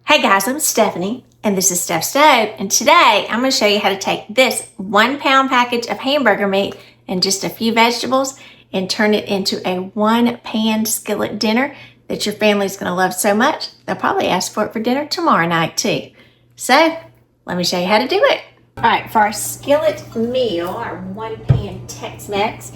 Hey guys, I'm Stephanie and this is Steph Stove, and today I'm going to show you how to take this 1 pound package of hamburger meat and just a few vegetables and turn it into a 1 pan skillet dinner that your family's going to love so much they'll probably ask for it for dinner tomorrow night too. So let me show you how to do it. Alright, for our skillet meal, our 1 pan Tex-Mex,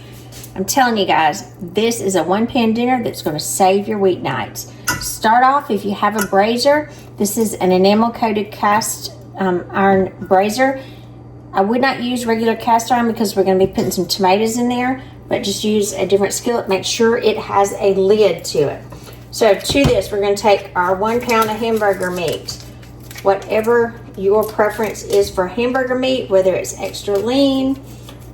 I'm telling you guys, this is a 1 pan dinner that's going to save your weeknights. Start off, if you have a brazier, this is an enamel coated cast iron brazier. I would not use regular cast iron because we're going to be putting some tomatoes in there, but just use a different skillet. Make sure it has a lid to it. So to this, we're going to take our 1 pound of hamburger meat. Whatever your preference is for hamburger meat, whether it's extra lean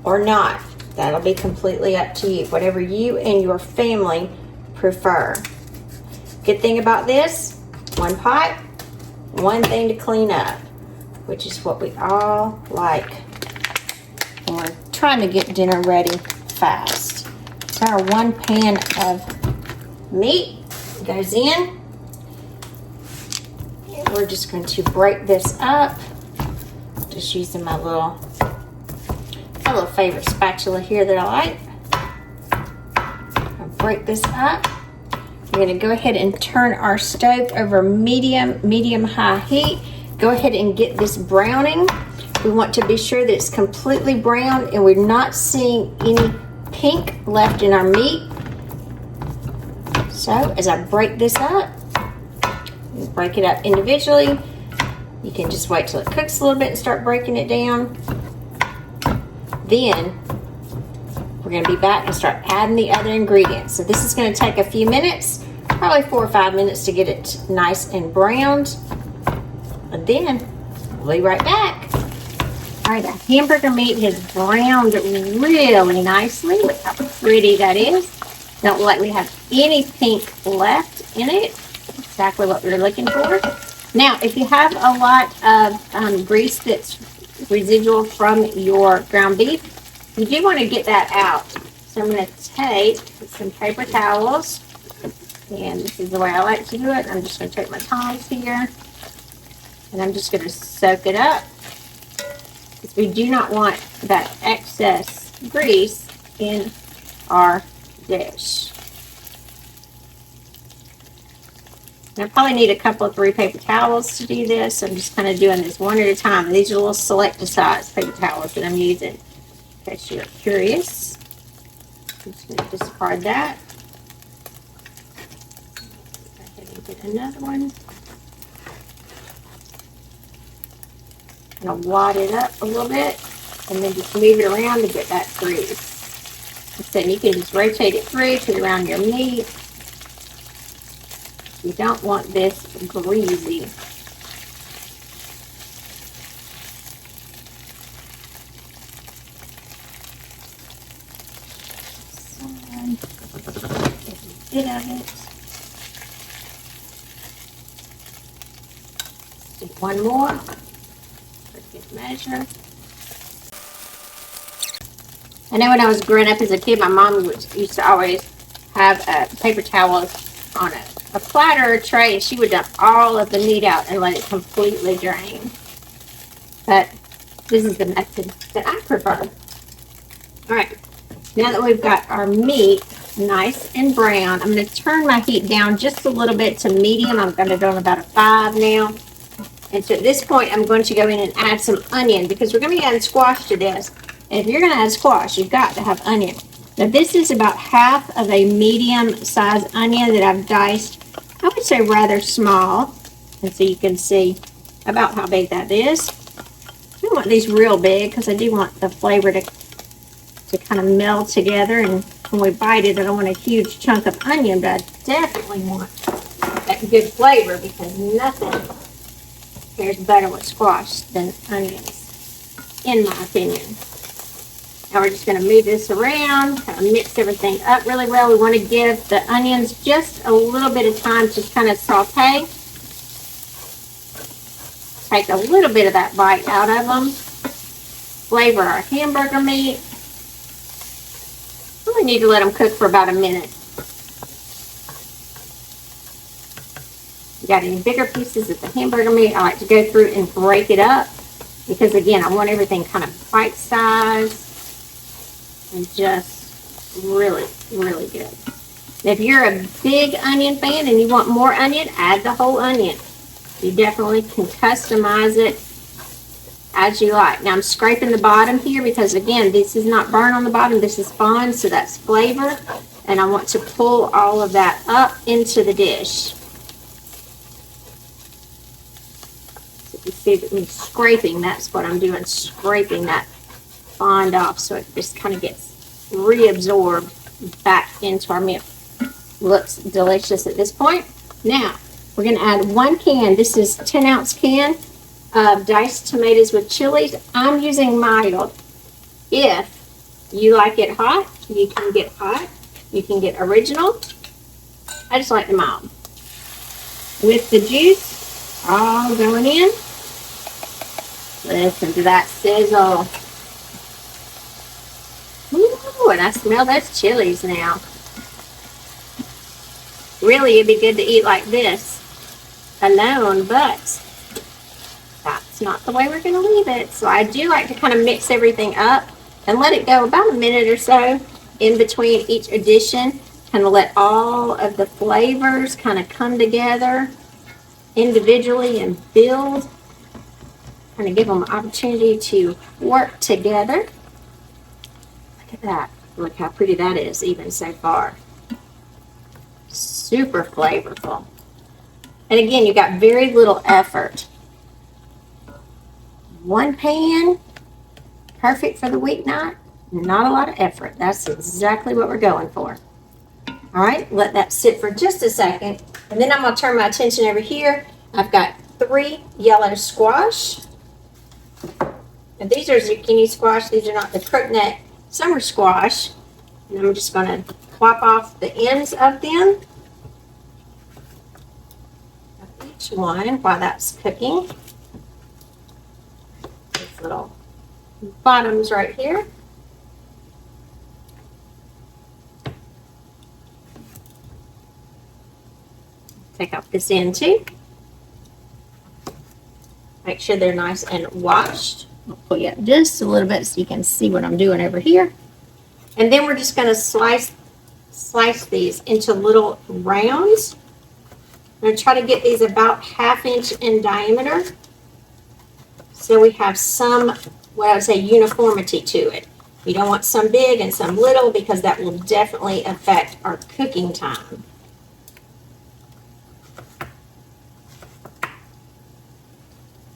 or not, that'll be completely up to you. Whatever you and your family prefer. Good thing about this, 1 pot, 1 thing to clean up, which is what we all like when we're trying to get dinner ready fast. So our 1 pan of meat goes in. And we're just going to break this up. Just using my little favorite spatula here that I like. I'll break this up. We're going to go ahead and turn our stove over medium-high heat. Go ahead and get this browning. We want to be sure that it's completely brown and we're not seeing any pink left in our meat. So as I break this up, break it up individually. You can just wait till it cooks a little bit and start breaking it down. Then we're going to be back and start adding the other ingredients. So this is going to take a few minutes, probably 4 or 5 minutes to get it nice and browned. And then we'll be right back. All right, the hamburger meat has browned really nicely. Look how pretty that is. Don't look like we have any pink left in it. Exactly what we're looking for. Now, if you have a lot of grease that's residual from your ground beef, you do want to get that out. So I'm going to take some paper towels, and this is the way I like to do it. I'm just going to take my tongs here, and I'm just going to soak it up, because we do not want that excess grease in our dish. And I probably need a couple of 3 paper towels to do this. I'm just kind of doing this one at a time. These are little select size paper towels that I'm using, in case you're curious. I'm just going to discard that. Go ahead and get another one. I'm going to wad it up a little bit and then just move it around to get that grease. So you can just rotate it through to around your meat. You don't want this greasy. Get of it. Do 1 more for good measure. I know when I was growing up as a kid, my mom used to always have a paper towel on a platter or tray, and she would dump all of the meat out and let it completely drain. But this is the method that I prefer. Alright, now that we've got our meat nice and brown, I'm going to turn my heat down just a little bit to medium. I'm going to go on about a 5 now. And so at this point, I'm going to go in and add some onion, because we're going to be adding squash to this. And if you're going to add squash, you've got to have onion. Now this is about half of a medium-sized onion that I've diced, I would say rather small. And so you can see about how big that is. I don't want these real big because I do want the flavor to kind of meld together. And when we bite it, I don't want a huge chunk of onion, but I definitely want that good flavor, because nothing pairs better with squash than onions, in my opinion. Now we're just going to move this around, kind of mix everything up really well. We want to give the onions just a little bit of time to kind of saute. Take a little bit of that bite out of them. Flavor our hamburger meat. We need to let them cook for about a minute. you got any bigger pieces of the hamburger meat, I like to go through and break it up because, again, I want everything kind of bite-sized and just really, really good. If you're a big onion fan and you want more onion, add the whole onion. You definitely can customize it as you like. Now I'm scraping the bottom here because, again, this is not burnt on the bottom. This is fond, so that's flavor. And I want to pull all of that up into the dish. So you see that me scraping, that's what I'm doing, scraping that fond off so it just kind of gets reabsorbed back into our meal. Looks delicious at this point. Now, we're going to add 1 can. This is 10-ounce can of diced tomatoes with chilies. I'm using mild. If you like it hot, you can get hot. You can get original. I just like the mild. With the juice all going in. Listen to that sizzle. Ooh, and I smell those chilies now. Really, it'd be good to eat like this alone, but that's not the way we're going to leave it. So I do like to kind of mix everything up and let it go about a minute or so in between each addition. Kind of let all of the flavors kind of come together individually and build. Kind of give them an opportunity to work together. Look at that. Look how pretty that is even so far. Super flavorful. And again, you got very little effort. 1 pan, perfect for the weeknight. Not a lot of effort. That's exactly what we're going for. All right, let that sit for just a second. And then I'm going to turn my attention over here. I've got 3 yellow squash. And these are zucchini squash. These are not the crookneck summer squash. And I'm just going to plop off the ends of them. Each one while that's cooking. These little bottoms right here. Take off this end too. Make sure they're nice and washed. I'll pull you up just a little bit so you can see what I'm doing over here. And then we're just going to slice these into little rounds. I'm going to try to get these about 1/2 inch in diameter so we have some, what I would say, uniformity to it. You don't want some big and some little because that will definitely affect our cooking time.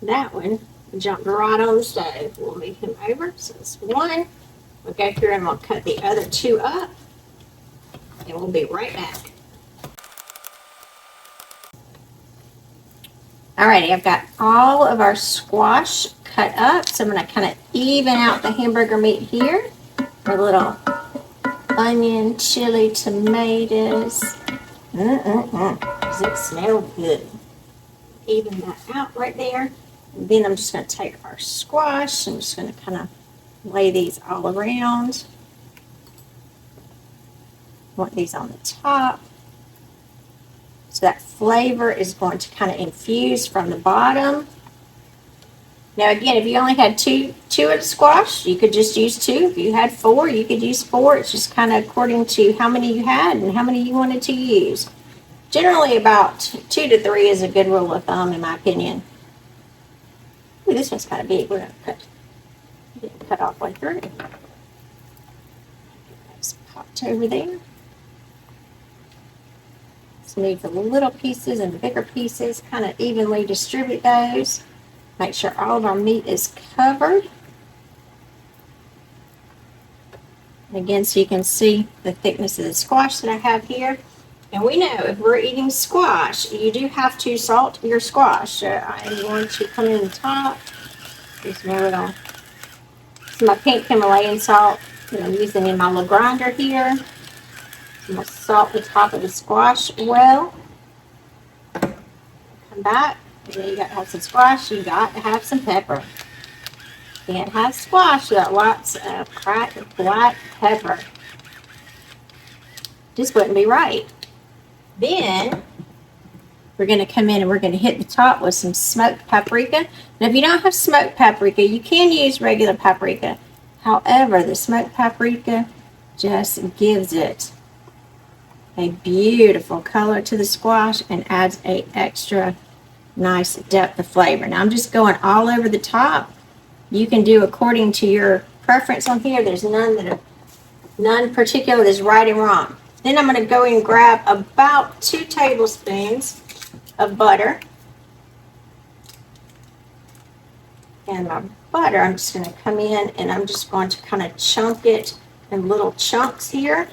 That one jumped right on the stove. We'll move him over. So it's 1. We'll go through and we'll cut the other 2 up. And we'll be right back. Alrighty, I've got all of our squash cut up. So I'm going to kind of even out the hamburger meat here. Our little onion, chili, tomatoes. Does it smell good? Even that out right there. And then I'm just going to take our squash. I'm just going to kind of lay these all around. Want these on the top. So that flavor is going to kind of infuse from the bottom. Now again, if you only had two of the squash, you could just use 2. If you had 4, you could use 4. It's just kind of according to how many you had and how many you wanted to use. Generally about 2 to 3 is a good rule of thumb in my opinion. Ooh, this one's kind of big. We're going to cut off way through. That's popped over there. Leave the little pieces and the bigger pieces, kind of evenly distribute those. Make sure all of our meat is covered. And again, so you can see the thickness of the squash that I have here. And we know if we're eating squash, you do have to salt your squash. So I'm going to come in the top. Here's my little, this is my pink Himalayan salt that I'm using in my little grinder here. I'm going to salt the top of the squash well. Come back. And then you got to have some squash. You got to have some pepper. Can't have squash without lots of cracked black pepper. Just wouldn't be right. Then we're going to come in and we're going to hit the top with some smoked paprika. Now, if you don't have smoked paprika, you can use regular paprika. However, the smoked paprika just gives it a beautiful color to the squash and adds a extra nice depth of flavor. Now, I'm just going all over the top. You can do according to your preference on here. There's none particular that's right and wrong. Then I'm going to go and grab about 2 tablespoons of butter. And my butter, I'm just going to come in and I'm just going to kind of chunk it in little chunks here.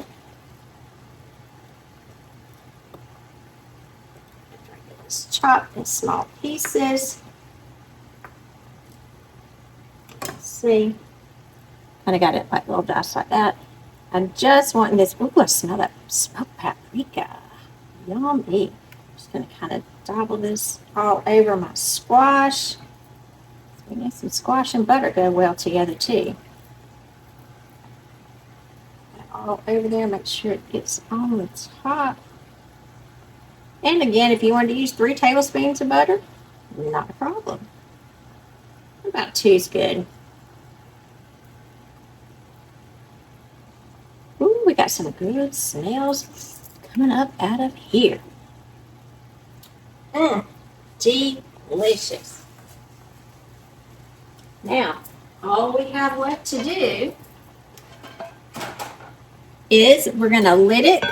It's chopped in small pieces. Let's see. Kind of got it like little dice like that. I'm just wanting this. Ooh, I smell that smoked paprika. Yummy. I'm just going to kind of dabble this all over my squash. We need some squash and butter go well together too. All over there. Make sure it gets on the top. And again, if you wanted to use 3 tablespoons of butter, not a problem. About 2 is good. Ooh, we got some good smells coming up out of here. Delicious. Now, all we have left to do is we're going to lid it.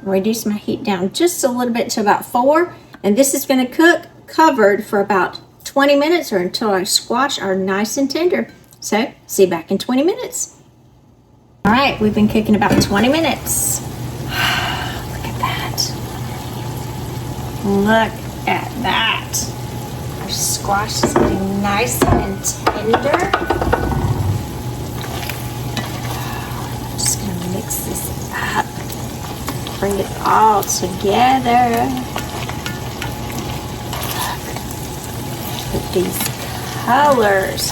Reduce my heat down just a little bit to about 4. And this is going to cook covered for about 20 minutes or until our squash are nice and tender. So, see you back in 20 minutes. All right, we've been cooking about 20 minutes. Look at that. Look at that. Our squash is getting nice and tender. I'm just going to mix this up. Bring it all together. Look at these colors.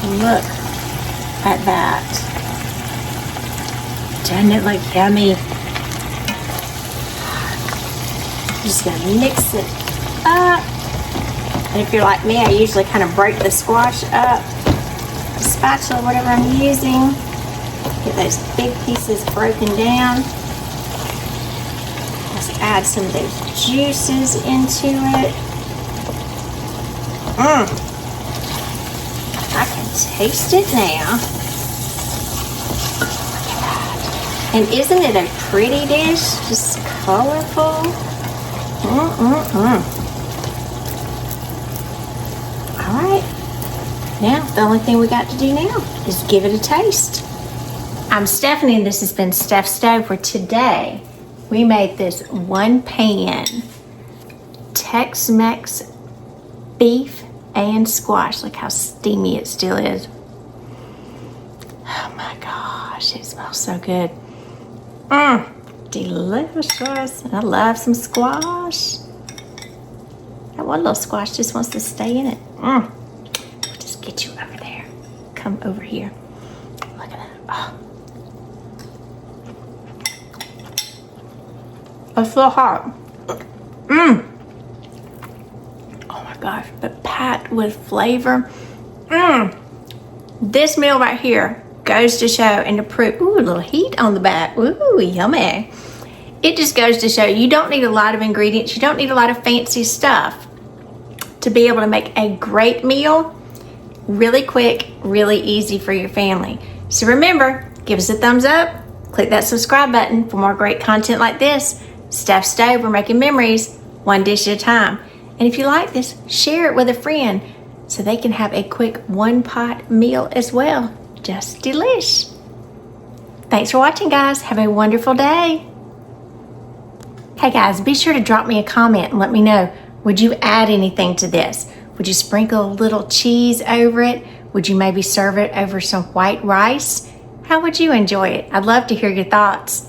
Look at that. Doesn't it look yummy? Just gonna mix it up. And if you're like me, I usually kind of break the squash up. The spatula, whatever I'm using. Get those big pieces broken down. Let's add some of those juices into it. I can taste it now. Look at that. And isn't it a pretty dish? Just colorful. All right. Now, the only thing we got to do now is give it a taste. I'm Stephanie, and this has been Steph's Stove, where today we made this 1-pan Tex-Mex beef and squash. Look how steamy it still is. Oh my gosh, it smells so good. Delicious. I love some squash. That one little squash just wants to stay in it. Just get you over there. Come over here. Look at that. Oh. It's so hot. Oh my gosh, but packed with flavor. This meal right here goes to show and to prove. Ooh, a little heat on the back. Ooh, yummy. It just goes to show you don't need a lot of ingredients. You don't need a lot of fancy stuff to be able to make a great meal really quick, really easy for your family. So remember, give us a thumbs up. Click that subscribe button for more great content like this. Steph's Stove, we're making memories one dish at a time. And if you like this, share it with a friend so they can have a quick 1-pot meal as well. Just delish. Thanks for watching, guys. Have a wonderful day. Hey guys, be sure to drop me a comment and let me know, would you add anything to this? Would you sprinkle a little cheese over it? Would you maybe serve it over some white rice? How would you enjoy it? I'd love to hear your thoughts.